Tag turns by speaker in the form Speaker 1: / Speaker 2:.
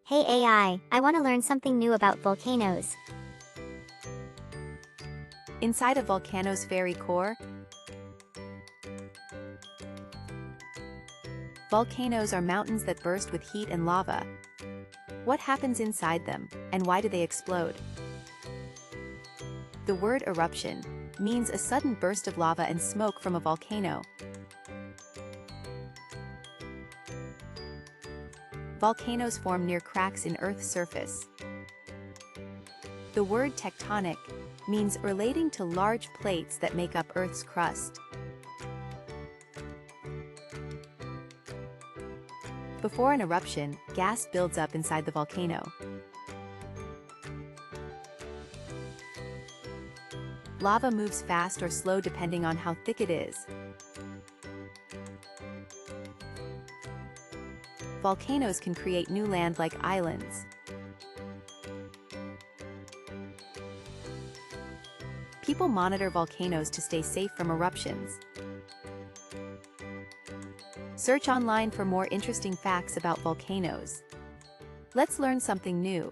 Speaker 1: Hey AI, I want to learn something new about volcanoes.
Speaker 2: Inside a volcano's very core, volcanoes are mountains that burst with heat and lava. What happens inside them, and why do they explode? The word eruption means a sudden burst of lava and smoke from a volcano. Volcanoes form near cracks in Earth's surface. The word tectonic means relating to large plates that make up Earth's crust. Before an eruption, gas builds up inside the volcano. Lava moves fast or slow depending on how thick it is. Volcanoes can create new land like islands. People monitor volcanoes to stay safe from eruptions. Search online for more interesting facts about volcanoes. Let's learn something new.